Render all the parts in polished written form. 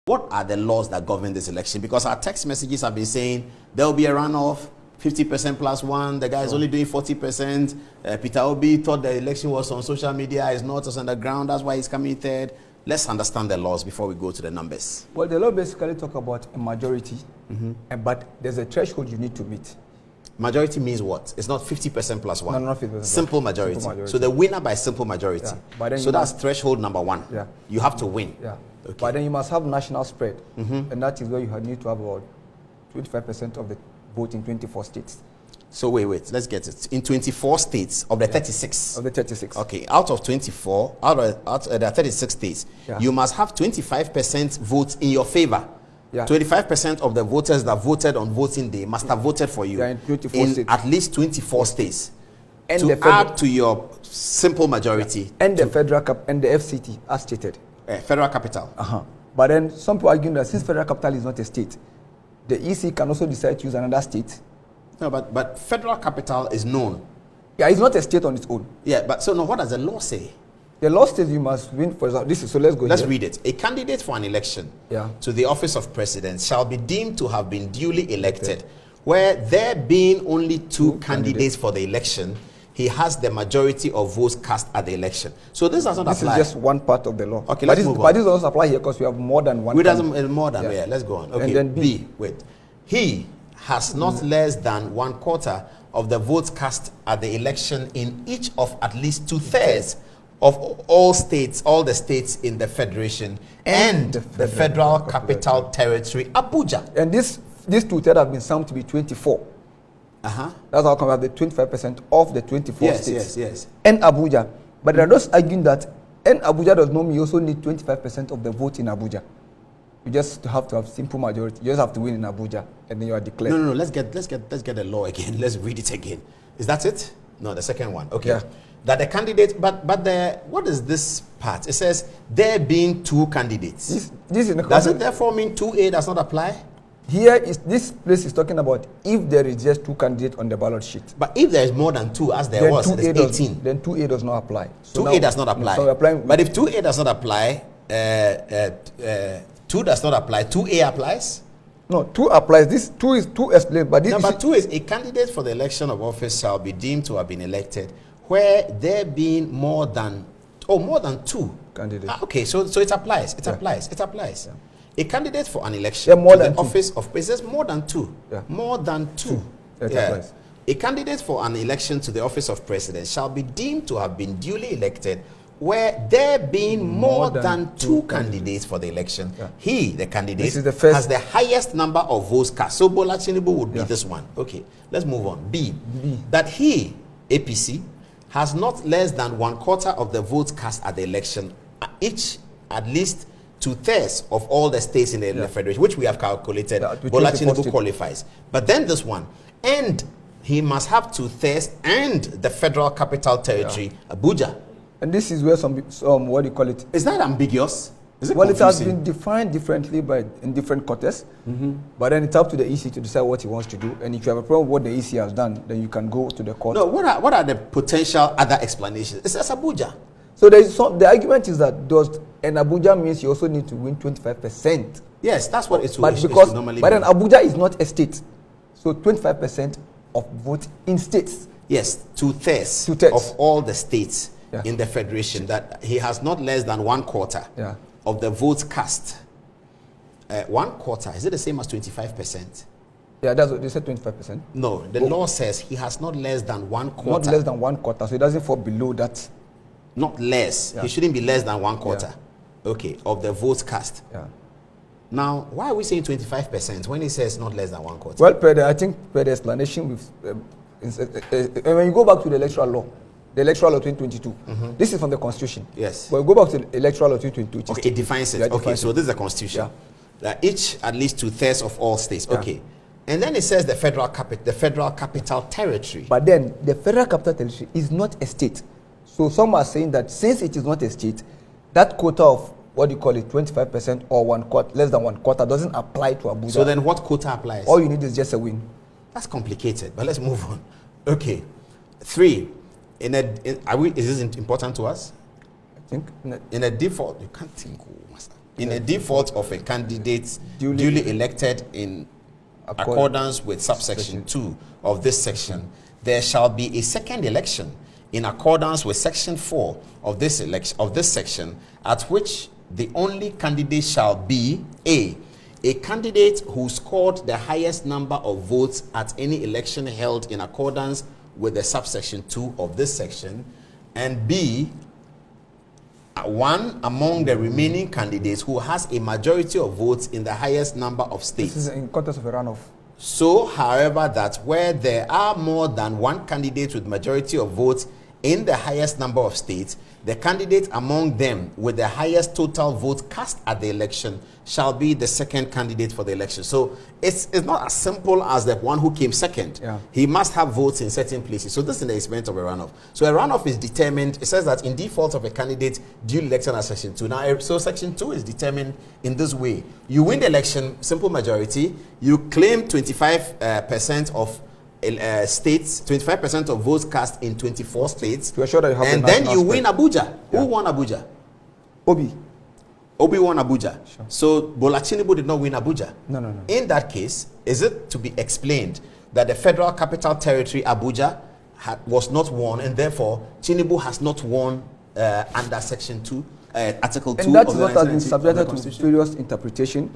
What are the laws that govern this election? Because our text messages have been saying there will be a runoff, 50% plus one. The guy is only doing 40%. Peter Obi thought the election was on social media. It's not, it's underground. That's why he's coming third. Let's understand the laws before we go to the numbers. Well, the law basically talk about a majority, but there's a threshold you need to meet. Majority means what? It's not 50% plus one. No, not 50%. Simple majority. So the winner by simple majority. So that's threshold number one. You have to win. Okay. But then you must have national spread. And that is where you need to have about 25% of the vote in 24 states. So wait, let's get it. In 24 states of the 36. Of the 36. Okay, out of 24, out of the 36 states, you must have 25% votes in your favor. 25% of the voters that voted on voting day must have voted for you in at least 24 states. And to add to your simple majority. And the federal and the FCT, as stated. Federal capital. But then some people argue that since federal capital is not a state, the EC can also decide to use another state. No, but federal capital is known. Yeah, it's not a state on its own. Yeah, but so now what does the law say? The law says you must win, for example, so let's read it. A candidate for an election to the office of president shall be deemed to have been duly elected, where there being only two candidates for the election, he has the majority of votes cast at the election. So this does not apply. This is just one part of the law. Okay, let's move on. But this doesn't apply here because we have more than one. More than let's go on. Okay, and then B. Wait. He has not less than 1/4 of the votes cast at the election in each of at least 2/3 of all states, all the states in the federation and the federal capital territory, Abuja. And these 2/3 have been summed to be 24. That's how come we have the 25% of the 24 states. Yes. And Abuja. But they're just arguing that and Abuja does not mean you also need 25% of the vote in Abuja. You just have to have simple majority. You just have to win in Abuja, and then you are declared. No. Let's get the law again. Let's read it again. Is that it? No, the second one. Okay. Yeah. That the candidate, but what is this part? It says there being two candidates. This is does it therefore mean 2A does not apply? Here is this place is talking about if there is just two candidates on the ballot sheet. But if there is more than two, as there was, it's 18. Then 2A does not apply. So 2A does not apply. So but if 2A does not apply, 2 does not apply. 2A applies. No, 2 applies. This 2 is 2 explained, but this number 2 is a candidate for the election of office shall be deemed to have been elected where there being more than 2 candidates. Okay, so it applies. It applies. Yeah. A candidate for an election to the office of president, more than 2. Yeah. More than 2. Applies. A candidate for an election to the office of president shall be deemed to have been duly elected where there being more than 2 candidates for the election. Yeah. He, the candidate, has the highest number of votes cast. So Bola Tinubu would be this one. Okay, let's move on. B. That he, APC, has not less than 1/4 of the votes cast at the election, each at least 2/3 of all the states in the federation, which we have calculated. Bola Tinubu qualifies. But then this one, and he must have 2/3 and the federal capital territory, Abuja. And this is where some what do you call it? Is that ambiguous? Is it well, confusing? It has been defined differently in different quarters. But then it's up to the EC to decide what he wants to do. And if you have a problem with what the EC has done, then you can go to the court. No, what are the potential other explanations? It's Abuja. So the argument is that Abuja means you also need to win 25%. Yes, that's what it But normally then Abuja is not a state. So 25% of votes in states. Yes, 2/3 of all the states in the federation, that he has not less than 1/4 of the votes cast. 1/4, is it the same as 25%? Yeah, that's what they said, 25%. No, the law says he has not less than 1/4. Not less than 1/4, so it doesn't fall below that. Not less. He shouldn't be less than 1/4. Okay, of the votes cast. Now, why are we saying 25% when he says not less than 1/4? Well, I think the explanation with when you go back to the electoral law 2022, this is from the Constitution. Yes. But go back to the electoral law 2022. Okay, it defines it. Okay, so this is the Constitution. Each at least 2/3 of all states. Okay. And then it says the federal capital territory. But then the federal capital territory is not a state. So some are saying that since it is not a state, that quota of what do you call it, 25% or 1/4, less than 1/4, doesn't apply to Abuja. So then what quota applies? All you need is just a win. That's complicated, but let's move on. Okay. 3. Is this important to us? I think in a default, you can't think, Master. in a default of a candidate duly elected in accordance with subsection 2 of this section, there shall be a second election in accordance with section 4 of this section, at which the only candidate shall be a candidate who scored the highest number of votes at any election held in accordance with the subsection 2 of this section, and B, one among the remaining candidates who has a majority of votes in the highest number of states. This is in context of a runoff. So, however, that where there are more than one candidate with majority of votes in the highest number of states, the candidate among them with the highest total votes cast at the election shall be the second candidate for the election. So it's not as simple as the one who came second. Yeah. He must have votes in certain places. So this is in the event of a runoff. So a runoff is determined, it says that in default of a candidate duly elected as section 2. Now, so section 2 is determined in this way. You win the election, simple majority, you claim 25% of states, 25% of votes cast in 24 states, to assure that you have and then you win Abuja. Yeah. Who won Abuja? Obi. Obi won Abuja. Sure. So Bola Tinubu did not win Abuja. No. In that case, is it to be explained that the Federal Capital Territory Abuja was not won, and therefore Tinubu has not won under Section 2? Article 2 and that is what has been subjected to various interpretation.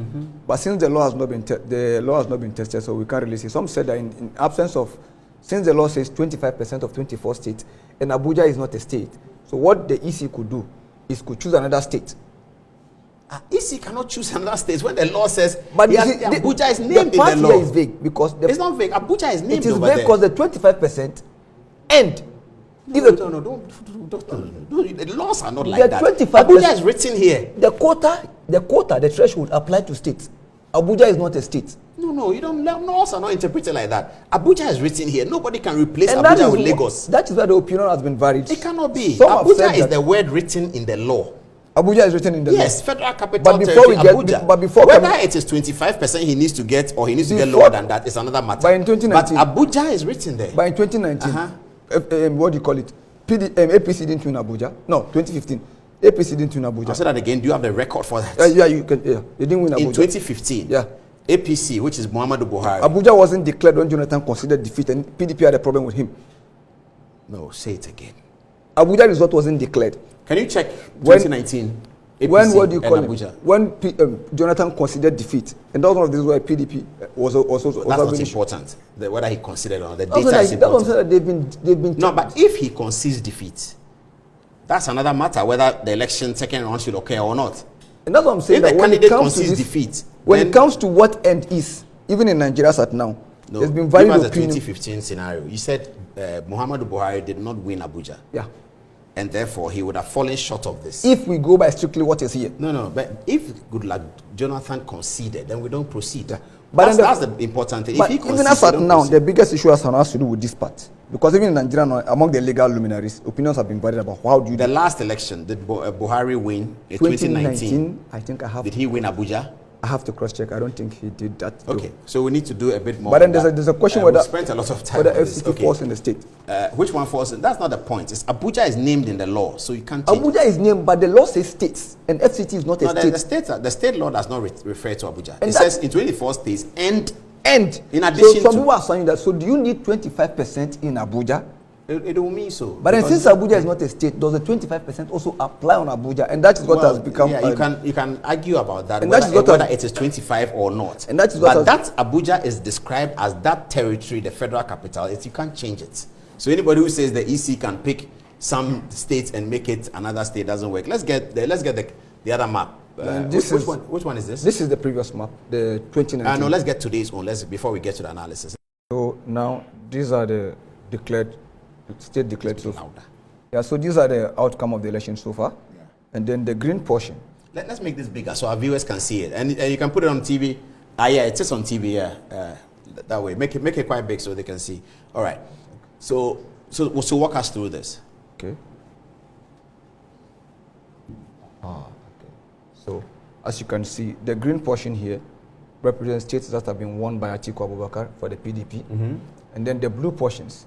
But since the law has not been tested, so we can't release it. Some said that in absence of, since the law says 25% of 24 states, and Abuja is not a state, so what the EC could do is could choose another state. EC cannot choose another state when the law says, but Abuja is named in the law. The part here is vague because it's not vague. Abuja is named. It is vague because the 25% and No, the laws are not like that. Abuja is written here. The quota, the threshold applied to states. Abuja is not a state. No, you don't. Laws are not interpreted like that. Abuja is written here. Nobody can replace Abuja with Lagos. That is where the opinion has been varied. It cannot be. Abuja is the word written in the law. Abuja is written in the law. Yes, Federal Capital Territory Abuja. But before whether it is 25% he needs to get or he needs to get lower than that is another matter. But in 2019, but Abuja is written there. But in 2019, what do you call it? APC didn't win Abuja. No, 2015. APC didn't win Abuja. I'll say that again. Do you have the record for that? Yeah, you can. Yeah, they didn't win Abuja. In 2015. Yeah. APC, which is Muhammadu Buhari. Abuja wasn't declared when Jonathan considered defeat, and PDP had a problem with him. No, say it again. Abuja result wasn't declared. Can you check 2019? APC when what do you call Abuja? It? When Jonathan considered defeat, and that was one of the reasons why PDP was also. That's not important. Whether he considered or not, the data is important. That's what I'm saying. They've been. No, but if he concedes defeat, that's another matter. Whether the election second round should occur or not. And that's what I'm saying. If the candidate concedes defeat, when it comes to what end is, even in Nigeria at now, there's been varied opinion. The 2015 scenario. You said Muhammadu Buhari did not win Abuja. Yeah. And therefore, he would have fallen short of this. If we go by strictly what is here. No. But if Goodluck Jonathan conceded, then we don't proceed. Yeah. But that's the important thing. But if he even as at now, the biggest issue has to do with this part. Because even in Nigeria, among the legal luminaries, opinions have been varied about how do you... The last election, did Buhari win in 2019? I think I have... Did he win Abuja? I have to cross-check. I don't think he did that. Okay, though. So we need to do a bit more. But then there's a question whether... We spent a lot of time whether FCT falls in the state. Which one falls in? That's not the point. Abuja is named in the law, so you can't change Abuja is named, but the law says states, and FCT is not a state. The state law does not refer to Abuja. And it says in 24 states and in addition so some people are saying that, so do you need 25% in Abuja? It will mean so. But then since Abuja is not a state, does the 25% also apply on Abuja? And that is what has become... Yeah, you can argue about that, whether it is 25 or not. And that is what that Abuja is described as that territory, the federal capital. You can't change it. So anybody who says the EC can pick some states and make it another state doesn't work. Let's get the other map. Which one is this? This is the previous map, the 2019. No, let's get today's one. Before we get to the analysis. So now these are the state declared so far. Yeah, so these are the outcome of the election so far. Yeah. And then the green portion. Let's make this bigger so our viewers can see it. And you can put it on TV. Yeah, it is on TV, yeah. That way. Make it quite big so they can see. All right. So walk us through this. Okay. Okay. So as you can see, the green portion here represents states that have been won by Atiku Abubakar for the PDP. And then the blue portions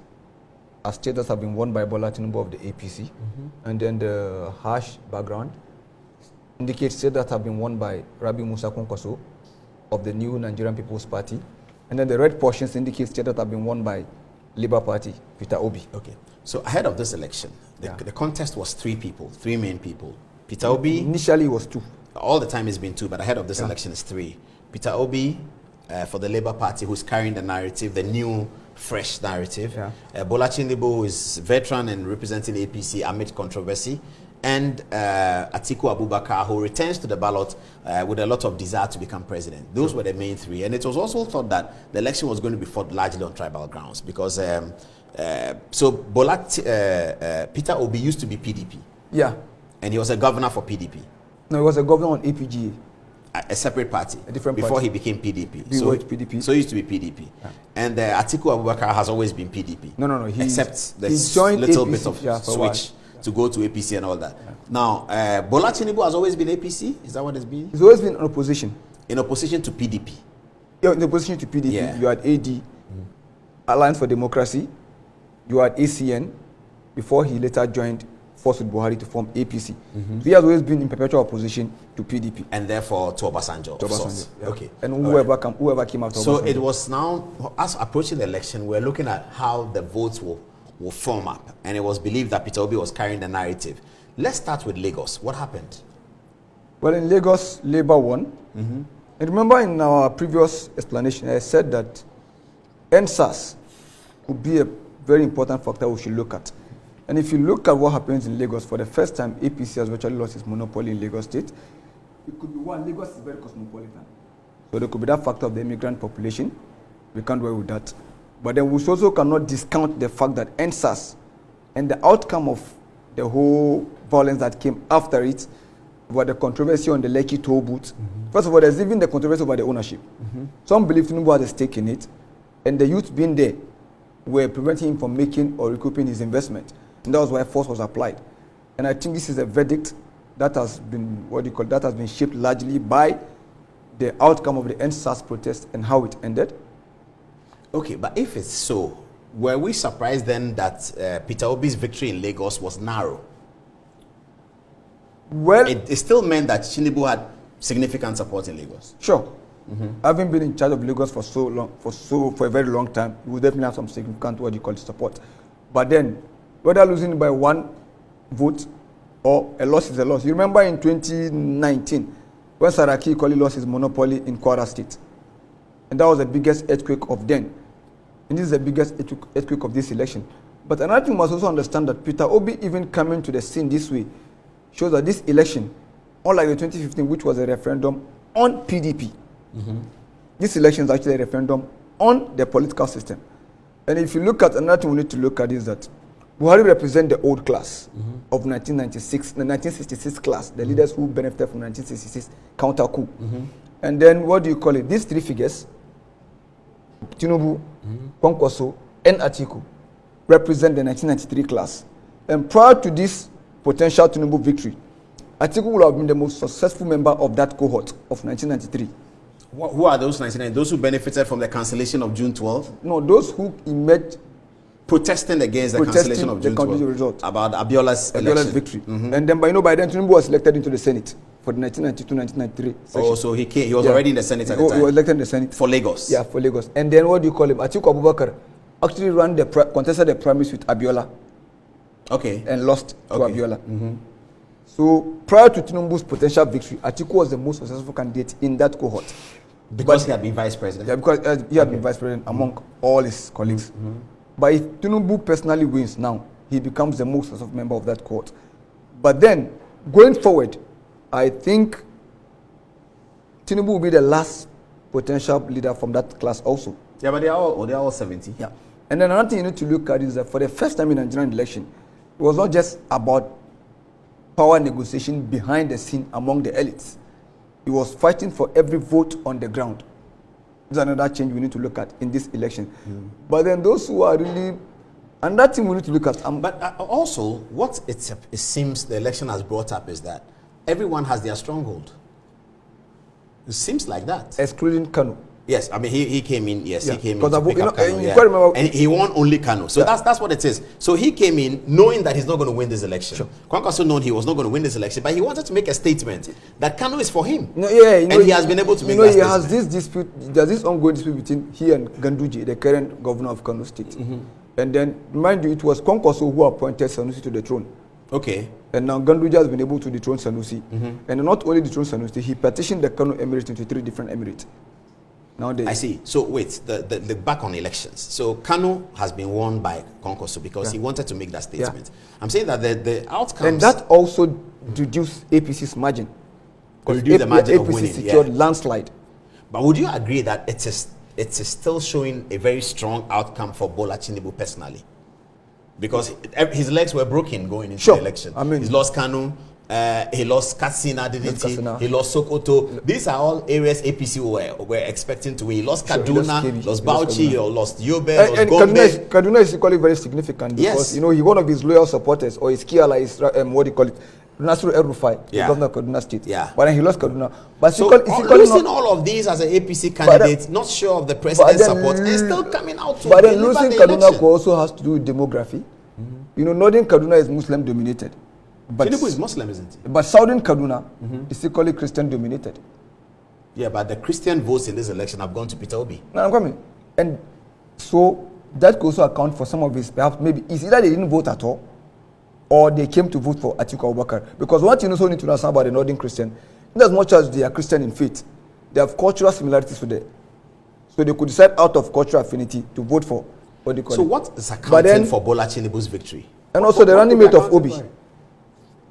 are states that have been won by Bola Tinubu of the APC. And then the hash background indicate states that have been won by Rabi Musa Kwankwaso of the New Nigerian People's Party. And then the red portions indicate states that have been won by Labour Party, Peter Obi. Okay. So ahead of this election, the contest was three main people. Peter Obi. Initially it was 2. All the time it's been 2, but ahead of this election is 3. Peter Obi for the Labour Party, who's carrying the narrative, the new, fresh narrative. Bola Tinubu, who is veteran and representing APC amid controversy. And Atiku Abubakar, who returns to the ballot with a lot of desire to become president. Those were the main 3. And it was also thought that the election was going to be fought largely on tribal grounds because Peter Obi used to be PDP. Yeah. And he was a governor for PDP. No, he was a governor on APGA. A separate party. A different before party. He became PDP. PDP. So he used to be PDP. Yeah. And Atiku Abubakar has always been PDP. No. Except the little APC, bit of switch to go to APC and all that. Yeah. Now, Bola Tinubu has always been APC? Is that what it's been? He's always been in opposition. In opposition to PDP? Yeah, in opposition to PDP. You had AD, Alliance for Democracy. You had ACN, before he later joined force with Buhari to form APC. So he has always been in perpetual opposition to PDP. And therefore to Obasanjo. Yeah. Okay. And whoever came after So Obasanjo. it was now, as approaching the election, we're looking at how the votes will form up. And it was believed that Peter Obi was carrying the narrative. Let's start with Lagos. What happened? Well, in Lagos, Labour won. And remember in our previous explanation, I said that NSAS would be a very important factor we should look at. And if you look at what happens in Lagos, for the first time, APC has virtually lost its monopoly in Lagos State. It could be one, Lagos is very cosmopolitan. So there could be that factor of the immigrant population. We can't worry with that. But then we also cannot discount the fact that NSAS and the outcome of the whole violence that came after it, about the controversy on the Lekki toll booth. First of all, there's even the controversy about the ownership. Some believe Tinubu had a stake in it, and the youth being there were preventing him from making or recouping his investment. And that was why force was applied. And I think this is a verdict that has been, that has been shaped largely by the outcome of the NSAS protest and how it ended. Okay, but if it's so, were we surprised then that Peter Obi's victory in Lagos was narrow? Well, it still meant that Tinubu had significant support in Lagos. Sure. Having been in charge of Lagos for so long, for a very long time, we will definitely have some significant support. But then, whether losing by 1 vote or a loss is a loss. You remember in 2019, when Saraki Koli lost his monopoly in Kwara State, and that was the biggest earthquake of then. And this is the biggest earthquake of this election. But another thing you must also understand that Peter Obi even coming to the scene this way shows that this election, unlike the 2015, which was a referendum on PDP, this election is actually a referendum on the political system. And if you look at another thing we need to look at is that Buhari represents the old class of 1996, the 1966 class, the leaders who benefited from 1966 counter coup. And then these 3 figures, Tinubu, Kwankwaso, and Atiku, represent the 1993 class. And prior to this potential Tinubu victory, Atiku would have been the most successful member of that cohort of 1993. Who are those 99? Those who benefited from the cancellation of June 12th? No, those who emerged protesting against the cancellation of June 12th result about Abiola's victory. And then by then Tinubu was elected into the Senate for the 1992-1993 session. Oh, so he was already in the Senate at the time? He was elected in the Senate. For Lagos? Yeah, for Lagos. And then Atiku Abubakar actually contested the primaries with Abiola. Okay. And lost to Abiola. So prior to Tinubu's potential victory, Atiku was the most successful candidate in that cohort. Because he had been vice president? Yeah, because he had been vice president among all his colleagues. But if Tinubu personally wins now, he becomes the most successful member of that cohort. But then, going forward, I think Tinubu will be the last potential leader from that class also. Yeah, but they're all 70. Yeah. And then another thing you need to look at is that for the first time in the Nigerian election, it was not just about power negotiation behind the scene among the elites. He was fighting for every vote on the ground. This is another change we need to look at in this election. But then those who are really, and that thing we need to look at. But also, what it seems the election has brought up is that everyone has their stronghold. It seems like that. Excluding Kanu. Yes, I mean he came in. Yes, he came in to pick up Kano, and he won only Kano. So that's what it is. So he came in knowing that he's not going to win this election. Sure. Kwankwaso known he was not going to win this election, but he wanted to make a statement that Kano is for him. And he has been able to make that statement. Has this dispute. There's this ongoing dispute between he and Ganduje, the current governor of Kano State. And then, mind you, it was Kwankwaso who appointed Sanusi to the throne. Okay. And now Ganduje has been able to dethrone Sanusi. And not only dethrone Sanusi, he partitioned the Kano Emirate into 3 different emirates. Nowadays. I see. So wait, the back on elections. So Kano has been won by Kwankwaso because he wanted to make that statement. I'm saying that the outcomes... And that also reduced APC's margin. Reduced the margin of winning. APC secured landslide. But would you agree that it is still showing a very strong outcome for Bola Tinubu personally? Because his legs were broken going into the election. I mean, he's lost Kano. He lost Katsina, didn't he? He lost Sokoto. These are all areas APC were expecting to win. He lost Kaduna, lost Bauchi, he lost Yobe, lost Gombe. Kaduna is equally very significant because, he one of his loyal supporters or his key allies, what do you call it? Nasiru El-Rufai, the governor of Kaduna State. But then he lost Kaduna. But so losing all of these as an APC candidate, not sure of the president's support, and still coming out to but then losing Kaduna also has to do with demography. Northern Kaduna is Muslim dominated. But Tinubu is Muslim, isn't he? But southern Kaduna is equally Christian dominated. Yeah, but the Christian votes in this election have gone to Peter Obi. No, I'm coming. And so that could also account for some of his, perhaps maybe it's either they didn't vote at all or they came to vote for Atiku Abubakar. Because what you also need to understand about the Northern Christian, in as much as they are Christian in faith, they have cultural similarities with them. So they could decide out of cultural affinity to vote for what they call it. So what is accounting for Bola Tinubu's victory? And also the running mate of Obi.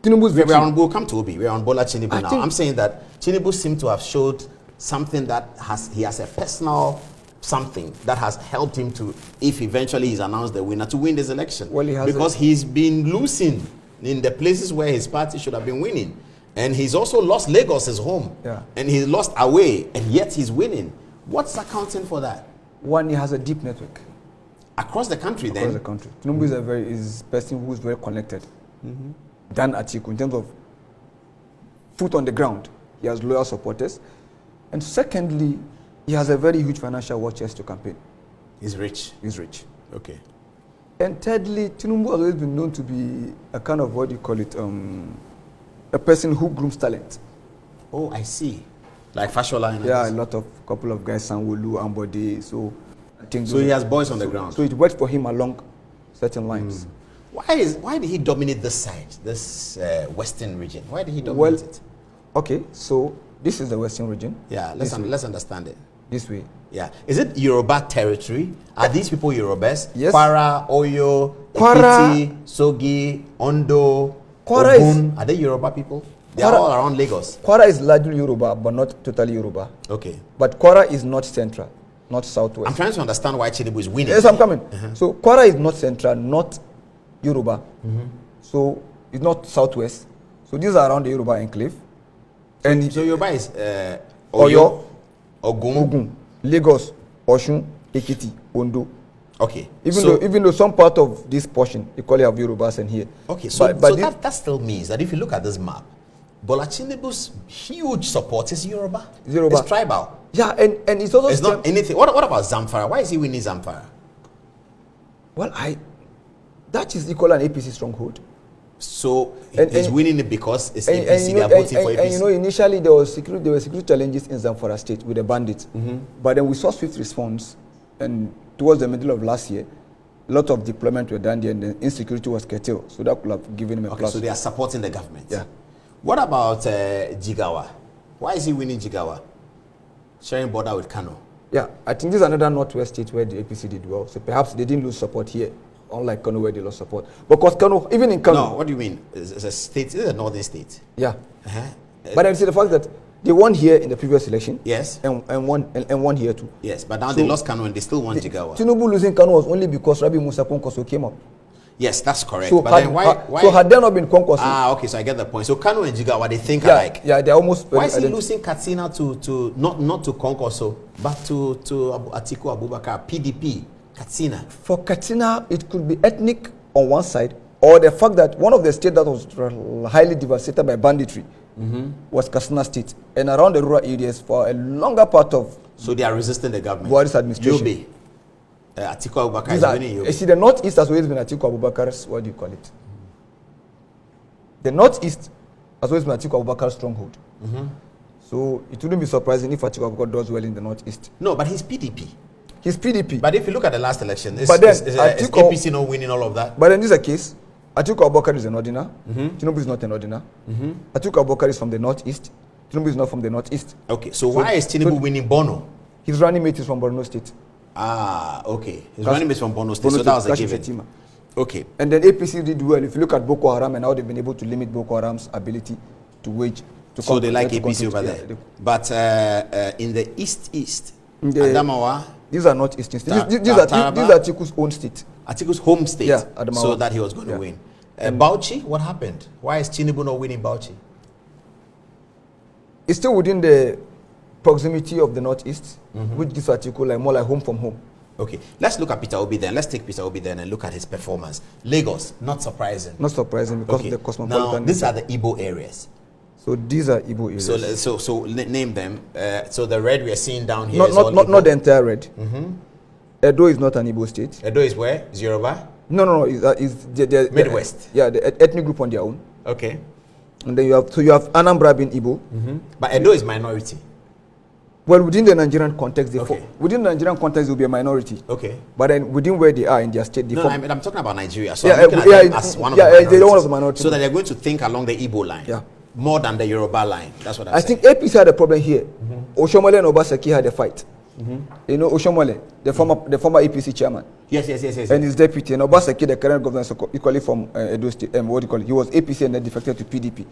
Tinubu's victory. We'll come to Obi. We're on Bola Tinubu now. I'm saying that Tinubu seems to have showed something that he has a personal something that has helped him to, if eventually he's announced the winner, to win this election. Well, because he's been losing in the places where his party should have been winning. And he's also lost Lagos, his home. And he's lost away, and yet he's winning. What's accounting for that? One, he has a deep network. Across the country, then? Across the country. Tinubu is a person who is very connected. Than Atiku in terms of foot on the ground. He has loyal supporters. And secondly, he has a very huge financial war chest to campaign. He's rich. He's rich. Okay. And thirdly, Tinubu has always been known to be a kind of, what do you call it, a person who grooms talent. Oh, I see. Like Fashola and a couple of guys, Sanwo-Olu, Ambode. So I think he has boys on the ground. So it worked for him along certain lines. Why did he dominate this side, this western region? Why did he dominate it? Okay, so this is the western region. Yeah, let's understand it. This way. Yeah. Is it Yoruba territory? Are these people Yorubas? Yes. Kwara, Oyo, Ekiti, Sogi, Ondo, Ogun. Are they Yoruba people? They are all around Lagos. Kwara is largely Yoruba, but not totally Yoruba. Okay. But Kwara is not central, not southwest. I'm trying to understand why Tinubu is winning. Yes, I'm coming. So Kwara is not central, not Yoruba. So it's not southwest. So these are around the Yoruba enclave. So Yoruba is Oyo, Ogun, Lagos, Osun, Ekiti, Ondo. Okay. Even though some part of this portion equally have Yorubas in here. Okay. So that still means that if you look at this map, Bola Tinubu's huge support is Yoruba. It's tribal. Yeah, and it's also... It's not anything. What about Zamfara? Why is he winning Zamfara? Well, that is equal an APC stronghold. So he's winning it because it's APC, they are voting for APC. And initially there were security challenges in Zamfara State with the bandits. But then we saw swift response, and towards the middle of last year, a lot of deployment were done there, and the insecurity was curtailed. So that could have given him a plus. So they are supporting the government. Yeah. What about Jigawa? Why is he winning Jigawa? Sharing border with Kano. Yeah, I think this is another northwest state where the APC did well. So perhaps they didn't lose support here, unlike Kano where they lost support. Because Kano, even in Kano... No, what do you mean? It's a state, it's a northern state. Yeah. But I see the fact that they won here in the previous election. Yes. And won here too. Yes, but now they lost Kano and they still won Jigawa. Tinubu losing Kano was only because Rabi Musa Kwankwaso came up. Yes, that's correct. So, but then why? So had there not been Kwankwaso... okay, so I get the point. So Kano and Jigawa, they think alike. Yeah, they're almost... Why is he losing Katsina to not to Kwankwaso, but to Atiku Abubakar, PDP, Katsina? For Katsina, it could be ethnic on one side, or the fact that one of the states that was highly devastated by banditry was Katsina State. And around the rural areas for a longer part of So they are resisting the government. Buhari's administration. Yobe. Atiku Abubakar is winning Yobe. You see, the Northeast has always been Atiku Abubakar's, what do you call it? The Northeast has always been Atiku Abubakar's stronghold. So it wouldn't be surprising if Atiku Abubakar does well in the Northeast. No, but he's PDP. He's PDP. But if you look at the last election, is APC not winning all of that? But then this is a case. Atiku Abubakar is an ordinary. Tinubu is not an ordinary. Atiku Abubakar is from the Northeast. Tinubu is not from the Northeast. Okay, so why is Tinubu winning Bono? His running mate is from Borno State. Ah, okay. His running mate is from Borno State, so that was a given. Okay. And then APC did well. If you look at Boko Haram and how they've been able to limit Boko Haram's ability to wage. So they like APC over there. But in the East, Adamawa. These are not Eastern states. These are Atiku's own state. Atiku's home state. Yeah, Adamawa. So that he was going to win. Bauchi, what happened? Why is Tinubu not winning Bauchi? It's still within the proximity of the Northeast, which gives Atiku more like home from home. Okay, let's look at Peter Obi then. Let's take Peter Obi then and look at his performance. Lagos, not surprising. Not surprising because of the cosmopolitan. Now, these are the Igbo areas. So these are Igbo areas. So name them. So the red we are seeing down here not the entire red. Edo is not an Igbo state. Edo is where? Is Yoruba? No. It's the Midwest. The ethnic group on their own. Okay. And then you have Anambra being Igbo. But Edo is minority. Well, within the Nigerian context, within the Nigerian context, will be a minority. Okay. But then within where they are in their state, I'm talking about Nigeria. So I'm looking at them as one of the minorities. So that they're going to think along the Igbo line. Yeah. More than the Yoruba line. That's what I'm saying. I think APC had a problem here. Oshomole and Obaseki had a fight. You know Oshomole, the former APC chairman. Yes. And his deputy. And Obaseki, the current governor, equally from Edo State. What do you call it? He was APC and then defected to PDP.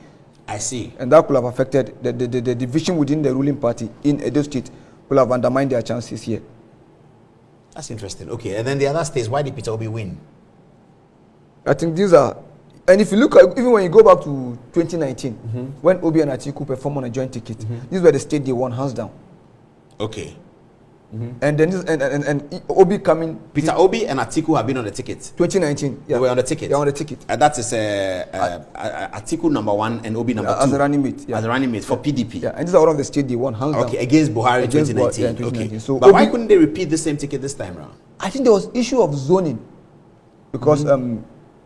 I see. And that could have affected the division within the ruling party in Edo State. Will have undermined their chances here. That's interesting. Okay, and then the other states, why did Peter Obi win? I think these are, and if you look at, even when you go back to 2019, when Obi and Atiku performed on a joint ticket, these were the state they won hands down. Okay. And then and Obi coming. Peter Obi and Atiku have been on the ticket. 2019. Yeah. They were on the ticket. They were on the ticket. And that is Atiku number 1 and Obi number 2. As a running mate. Yeah. As a running mate for PDP. Yeah. And these are one of the states they won hands down. Okay, against Buhari in 2019. Yeah, 2019. Okay. So but why couldn't they repeat the same ticket this time around? I think there was issue of zoning. Because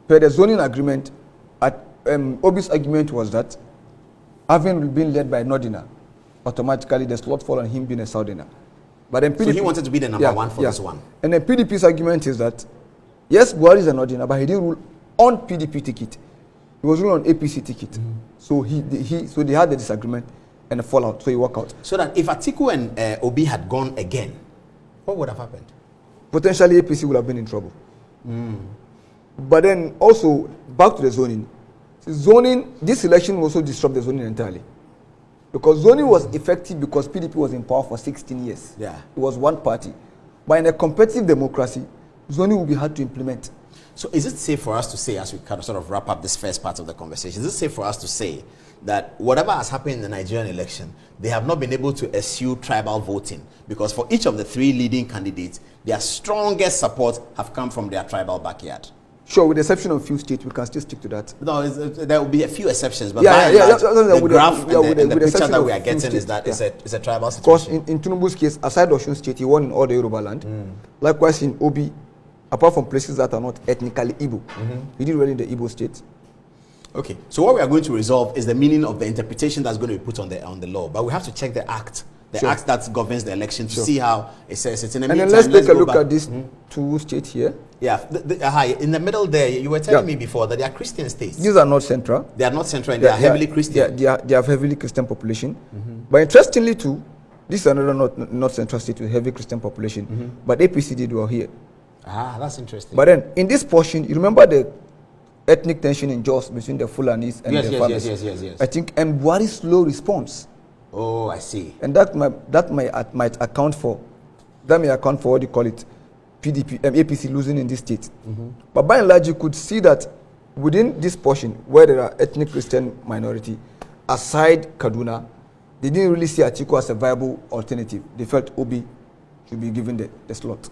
per the zoning agreement, Obi's argument was that having been led by Northerner, automatically the slot fall on him being a Southerner. But then PDP, so he wanted to be the number 1 for this one. And then PDP's argument is that, yes, Buhari is a Northerner, but he didn't rule on PDP ticket. He was ruling on APC ticket. So so they had the disagreement and a fallout. So he walked out. So that if Atiku and Obi had gone again, what would have happened? Potentially APC would have been in trouble. But then also back to the zoning. This election also disrupted the zoning entirely. Because zoning was effective because PDP was in power for 16 years. Yeah. It was one party. But in a competitive democracy, zoning will be hard to implement. So is it safe for us to say, as we kind of sort of wrap up this first part of the conversation, is it safe for us to say that whatever has happened in the Nigerian election, they have not been able to eschew tribal voting? Because for each of the 3 leading candidates, their strongest support have come from their tribal backyard. Sure, with the exception of a few states, we can still stick to that. No, there will be a few exceptions, but by and large, the graph and the picture that we are getting is that it's a tribal situation. Because in Tinubu's case, aside Osun State, he won in all the Yoruba land. Likewise in Obi, apart from places that are not ethnically Igbo, he did well in the Igbo state. Okay, so what we are going to resolve is the meaning of the interpretation that's going to be put on the law, but we have to check the act. The act that governs the election to see how it says it. In the meantime, then let's take a look at these 2 states here. Yeah, in the middle there, you were telling me before that they are Christian states. These are not central. They are not central and they are heavily Christian. They have heavily Christian population. But interestingly too, this is another not central state with heavy Christian population. But APC did well here. Ah, that's interesting. But then in this portion, you remember the ethnic tension in Jos between the Fulanis and the Farmers? Yes. I think, and Buhari's slow response. Oh, I see. And that might account for what you call it, APC losing in this state. But by and large, you could see that within this portion where there are ethnic Christian minority, aside Kaduna, they didn't really see Atiku as a viable alternative. They felt Obi should be given the slot.